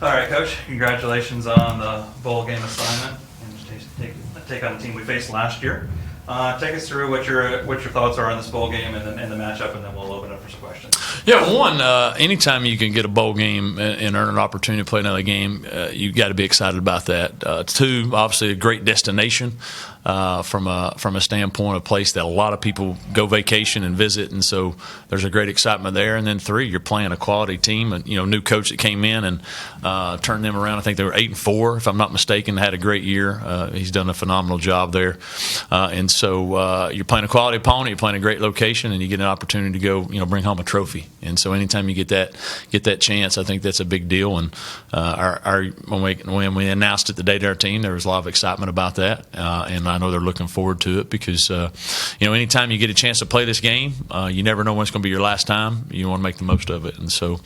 All right, Coach. Congratulations on the bowl game assignment and take on the team we faced last year. Take us through what your thoughts are on this bowl game and the matchup, and then we'll open up for some questions. Yeah, one, anytime you can get a bowl game and earn an opportunity to play another game, you've got to be excited about that. Two, obviously a great destination from a standpoint of a place that a lot of people go vacation and visit, and so there's a great excitement there. And then three, you're playing a quality team, and new coach that came in and turned them around. I think they were 8-4, if I'm not mistaken. Had a great year. He's done a phenomenal job there, and so you're playing a quality opponent, you're playing a great location, and you get an opportunity to go, bring home a trophy. And so anytime you get that chance, I think that's a big deal. And when we announced it the day to our team, there was a lot of excitement about that, and I know they're looking forward to it because anytime you get a chance to play this game, you never know when it's going to be your last time. You want to make the most of it, and so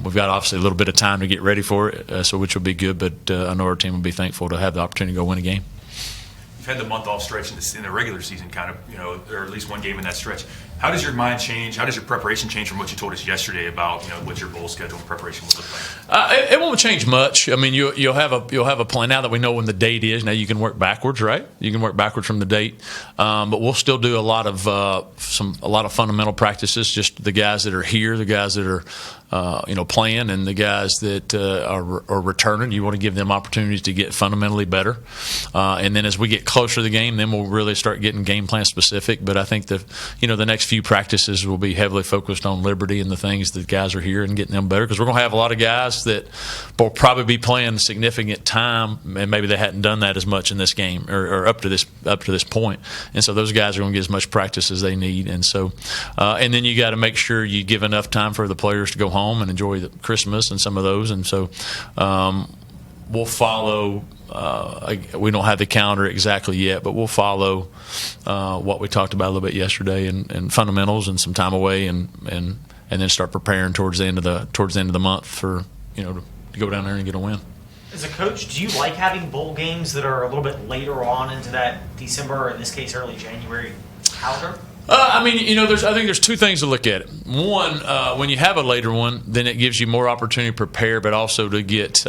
we've got obviously a little bit of time to get ready for it, so which will be good. But I know our team will be thankful to have the opportunity to go win a game. You've had the month off stretch in the regular season, kind of, or at least one game in that stretch. How does your mind change? How does your preparation change from what you told us yesterday about what your bowl schedule and preparation will look like? It won't change much. I mean, you'll have a plan now that we know when the date is. Now you can work backwards, right? You can work backwards from the date, but we'll still do a lot of fundamental practices. Just the guys that are here, the guys that are playing, and the guys that are returning. You want to give them opportunities to get fundamentally better, and then as we get closer to the game, then we'll really start getting game plan specific. But I think the next few practices will be heavily focused on Liberty and the things that guys are here and getting them better, because we're going to have a lot of guys that will probably be playing significant time, and maybe they hadn't done that as much in this game or up to this point. And so those guys are going to get as much practice as they need. And so and then you got to make sure you give enough time for the players to go home and enjoy the Christmas and some of those. And so we'll follow. We don't have the calendar exactly yet, but we'll follow what we talked about a little bit yesterday, and fundamentals and some time away, and then start preparing towards the end of the month for to go down there and get a win. As a coach, do you like having bowl games that are a little bit later on into that December, or in this case early January calendar? I think there's two things to look at. One, when you have a later one, then it gives you more opportunity to prepare, but also to get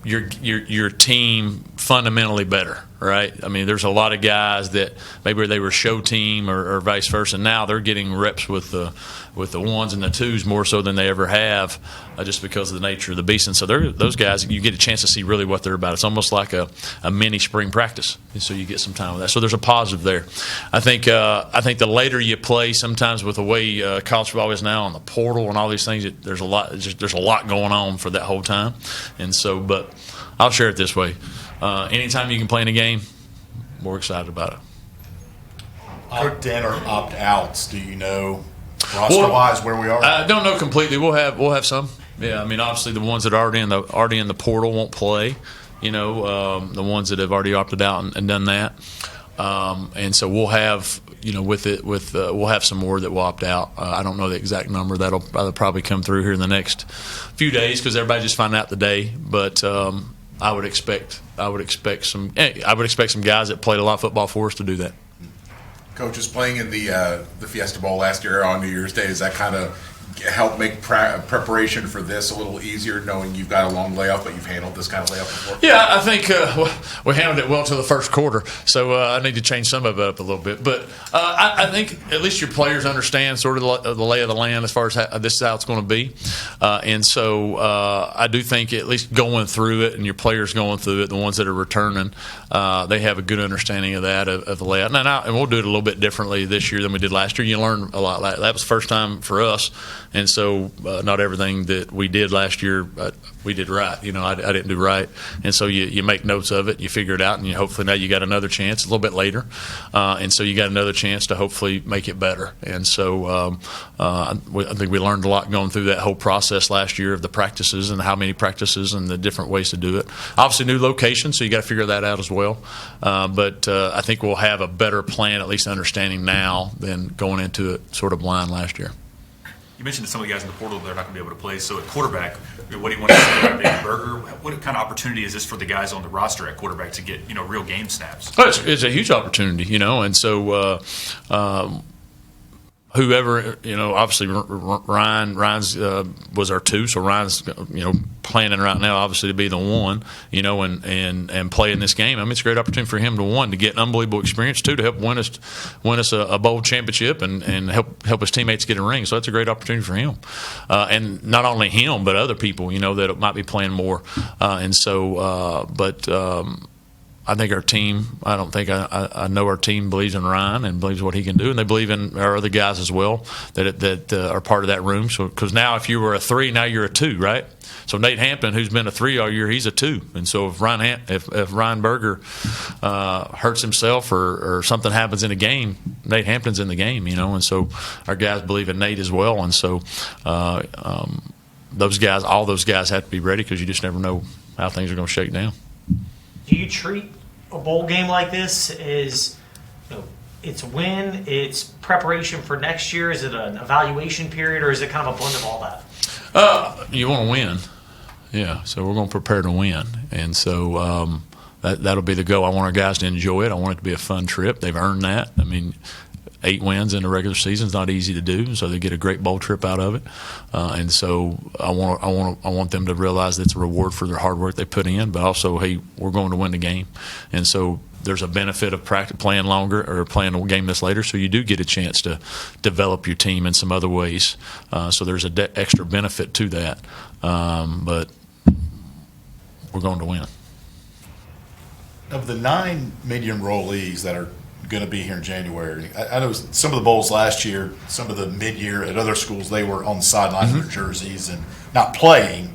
your team fundamentally better, right? I mean, there's a lot of guys that maybe they were show team or vice versa. Now they're getting reps with the ones and the twos more so than they ever have, just because of the nature of the beast. And so those guys, you get a chance to see really what they're about. It's almost like a mini spring practice, and so you get some time with that. So there's a positive there. I think the later you play, sometimes with the way college football is now, and the portal and all these things, there's a lot going on for that whole time. And so, but I'll share it this way: anytime you can play in a game, we're excited about it. Opt-in or opt-outs? Do you know roster-wise where we are? I don't know completely. We'll have some. Yeah, I mean, obviously the ones that are already in the portal won't play. The ones that have already opted out and done that. And so we'll have we'll have some more that will opt out. I don't know the exact number. That'll probably come through here in the next few days, because everybody just find out today. But I would expect some guys that played a lot of football for us to do that. Coaches playing in the Fiesta Bowl last year on New Year's Day, does that kind of help make preparation for this a little easier, knowing you've got a long layoff, but you've handled this kind of layoff before? Yeah, I think we handled it well to the first quarter, so I need to change some of it up a little bit. But I think at least your players understand sort of the lay of the land as far as this is how it's going to be. And so I do think at least going through it, and your players going through it, the ones that are returning, they have a good understanding of that, of the layout. And we'll do it a little bit differently this year than we did last year. You learn a lot. That was the first time for us. And so not everything that we did last year we did right. I didn't do right. And so you make notes of it, you figure it out, and hopefully now you got another chance a little bit later. And so you got another chance to hopefully make it better. And so I think we learned a lot going through that whole process last year of the practices and how many practices and the different ways to do it. Obviously, new location, so you got to figure that out as well. But I think we'll have a better plan, at least understanding now, than going into it sort of blind last year. You mentioned that some of the guys in the portal, they're not going to be able to play. So at quarterback, what do you want to say about Baby Burger? What kind of opportunity is this for the guys on the roster at quarterback to get real game snaps? Oh, it's a huge opportunity, and so whoever, obviously Ryan's was our 2, so Ryan's, planning right now obviously to be the 1, and play in this game. I mean, it's a great opportunity for him to get an unbelievable experience, 2, to help win us a bowl championship and help his teammates get a ring. So that's a great opportunity for him, and not only him but other people, that might be playing more, I think our team, I know our team believes in Ryan and believes what he can do, and they believe in our other guys as well that are part of that room. So, because now if you were a 3, now you're a 2, right? So Nate Hampton, who's been a 3 all year, he's a 2. And so if Ryan Berger hurts himself or something happens in a game, Nate Hampton's in the game, And so our guys believe in Nate as well. And so all those guys have to be ready, because you just never know how things are going to shake down. Do you treat a bowl game like this as, it's a win, it's preparation for next year? Is it an evaluation period, or is it kind of a blend of all that? You want to win, yeah. So we're going to prepare to win, and so that'll be the goal. I want our guys to enjoy it. I want it to be a fun trip. They've earned that. I mean, 8 wins in the regular season is not easy to do, so they get a great bowl trip out of it. And so I want them to realize that's a reward for their hard work they put in, but also, hey, we're going to win the game. And so there's a benefit of playing longer or playing a game this later, so you do get a chance to develop your team in some other ways. So there's an extra benefit to that, but we're going to win. Of the 9 mid-year enrollees that are going to be here in January, I know some of the bowls last year, some of the mid-year at other schools, they were on the sidelines with their jerseys and not playing.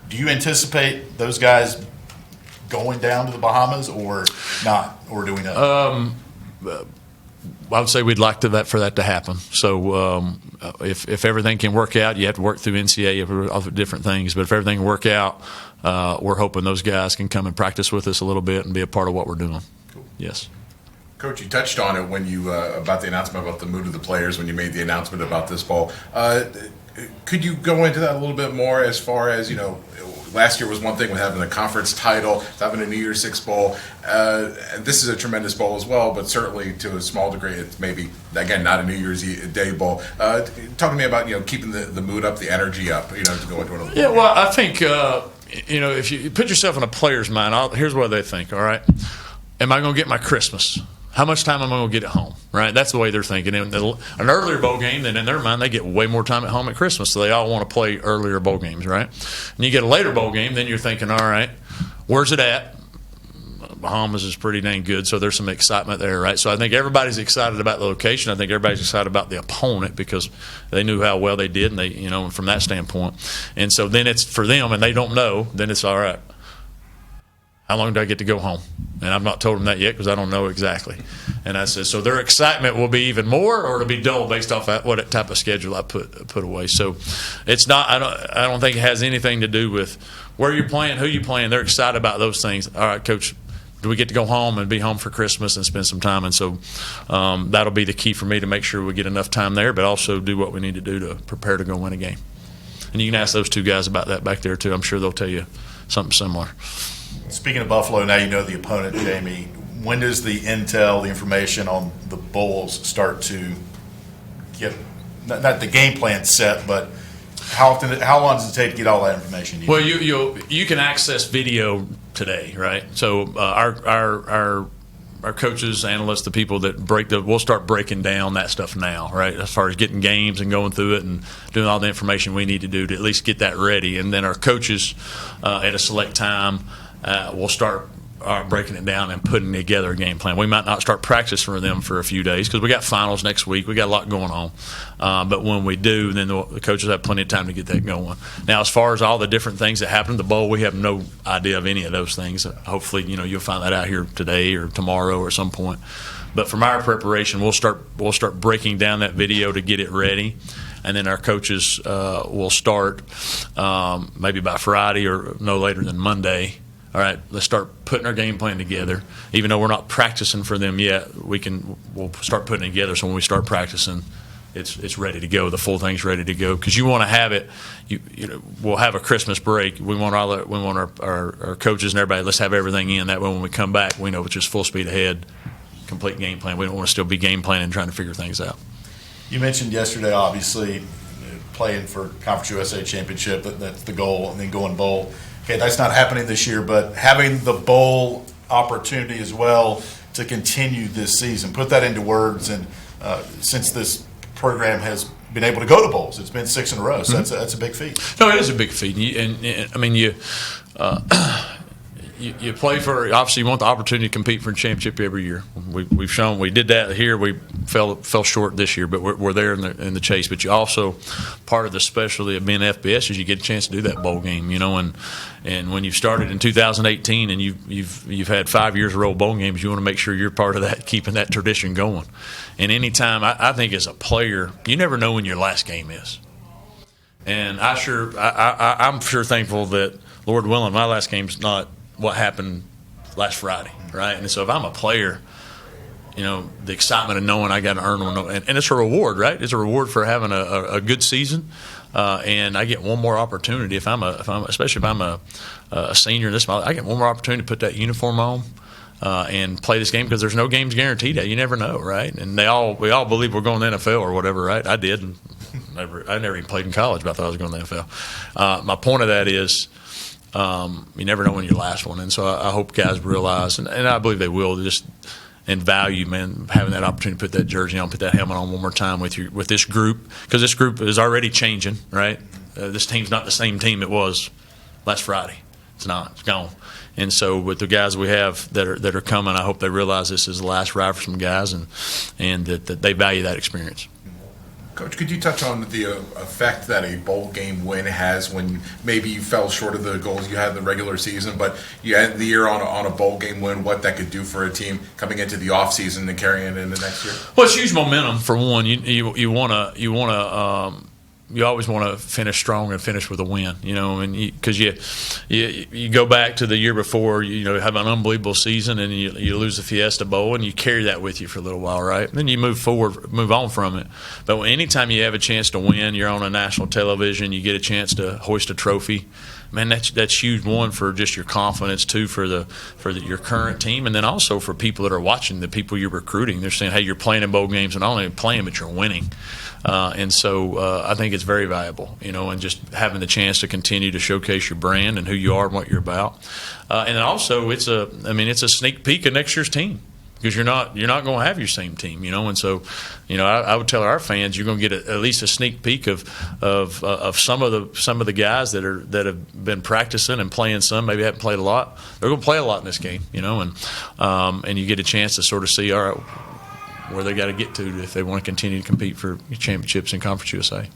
Do you anticipate those guys going down to the Bahamas or not, or do we know? I would say we'd like for that to happen. So if everything can work out, you have to work through NCAA of different things. But if everything can work out, we're hoping those guys can come and practice with us a little bit and be a part of what we're doing. Cool. Yes. Coach, you touched on it when you about the announcement about the mood of the players when you made the announcement about this bowl. Could you go into that a little bit more as far as, last year was one thing with having a conference title, having a New Year's Six bowl. And this is a tremendous bowl as well, but certainly to a small degree, it's maybe, again, not a New Year's Day bowl. Talk to me about, keeping the mood up, the energy up, to go into another bowl. Yeah, well, I think, if you put yourself in a player's mind, here's what they think, all right? Am I going to get my Christmas? How much time am I going to get at home, right? That's the way they're thinking. In an earlier bowl game, then in their mind, they get way more time at home at Christmas, so they all want to play earlier bowl games, right? And you get a later bowl game, then you're thinking, all right, where's it at? Bahamas is pretty dang good, so there's some excitement there, right? So I think everybody's excited about the location. I think everybody's excited about the opponent because they knew how well they did, and they, from that standpoint. And so then it's for them, and they don't know, then it's all right. How long do I get to go home? And I've not told them that yet because I don't know exactly. And I said, so their excitement will be even more, or it'll be dull based off what type of schedule I put away. So it's not. I don't think it has anything to do with where you're playing, who you're playing. They're excited about those things. All right, Coach, do we get to go home and be home for Christmas and spend some time? And so that'll be the key for me to make sure we get enough time there, but also do what we need to do to prepare to go win a game. And you can ask those 2 guys about that back there too. I'm sure they'll tell you something similar. Speaking of Buffalo, now you know the opponent, Jamie. When does the intel, the information on the bowls start to get, not the game plan set, but how long does it take to get all that information? Well, you can access video today, right? So our coaches, analysts, the people that we'll start breaking down that stuff now, right? As far as getting games and going through it and doing all the information we need to do to at least get that ready. And then our coaches at a select time we'll start breaking it down and putting together a game plan. We might not start practice for them for a few days because we got finals next week. We got a lot going on. But when we do, then the coaches have plenty of time to get that going. Now, as far as all the different things that happen in the bowl, we have no idea of any of those things. Hopefully, you'll find that out here today or tomorrow or some point. But from our preparation, we'll start breaking down that video to get it ready. And then our coaches will start maybe by Friday or no later than Monday. All right, let's start putting our game plan together. Even though we're not practicing for them yet, we'll start putting it together. So when we start practicing, it's ready to go. The full thing's ready to go because you want to have it. We'll have a Christmas break. We want our coaches and everybody. Let's have everything in. That way, when we come back, we know it's just full speed ahead, complete game plan. We don't want to still be game planning and trying to figure things out. You mentioned yesterday, obviously, playing for Conference USA Championship, that's the goal, and then going bowl. Okay, that's not happening this year, but having the bowl opportunity as well to continue this season, put that into words. And since this program has been able to go to bowls, it's been 6 in a row, so that's a big feat. No, it is a big feat. And I mean, you play for, obviously you want the opportunity to compete for a championship every year. We've shown we did that here. We fell short this year, but we're there in the chase. But you also, part of the specialty of being FBS is you get a chance to do that bowl game, and when you've started in 2018 and you've had 5 years of row bowl games, you want to make sure you're part of that, keeping that tradition going. And anytime, I think as a player, you never know when your last game is. And I'm sure thankful that, Lord willing, my last game's not what happened last Friday, right? And so if I'm a player, the excitement of knowing I got to earn one, and it's a reward, right? It's a reward for having a good season, and I get one more opportunity. Especially if I'm a senior in this, I get one more opportunity to put that uniform on and play this game, because there's no games guaranteed. You never know, right? And we all believe we're going to the NFL or whatever, right? I did, and I never even played in college, but I thought I was going to the NFL. My point of that is, you never know when your last one, and so I hope guys realize, and I believe they will, just and value, man, having that opportunity to put that jersey on, put that helmet on one more time with this group, because this group is already changing, right? This team's not the same team it was last Friday. It's not. It's gone. And so with the guys we have that are coming, I hope they realize this is the last ride for some guys, and that they value that experience. Coach, could you touch on the effect that a bowl game win has when maybe you fell short of the goals you had in the regular season, but you end the year on a bowl game win, what that could do for a team coming into the offseason and carrying it into next year? Well, it's huge momentum, for one. You always want to finish strong and finish with a win, because you go back to the year before, have an unbelievable season, and you lose the Fiesta Bowl, and you carry that with you for a little while, right? And then you move on from it. But anytime you have a chance to win, you're on a national television, you get a chance to hoist a trophy. Man, that's huge. One, for just your confidence. Two, for your current team, and then also for people that are watching, the people you're recruiting. They're saying, hey, you're playing in bowl games, and not only playing, but you're winning. And so I think it's very valuable, and just having the chance to continue to showcase your brand and who you are and what you're about. And then also it's a sneak peek of next year's team, because you're not going to have your same team, and so I would tell our fans, you're going to get at least a sneak peek of some of the guys that have been practicing and playing some, maybe haven't played a lot. They're going to play a lot in this game, and you get a chance to sort of see, all right, where they got to get to if they want to continue to compete for championships in Conference USA.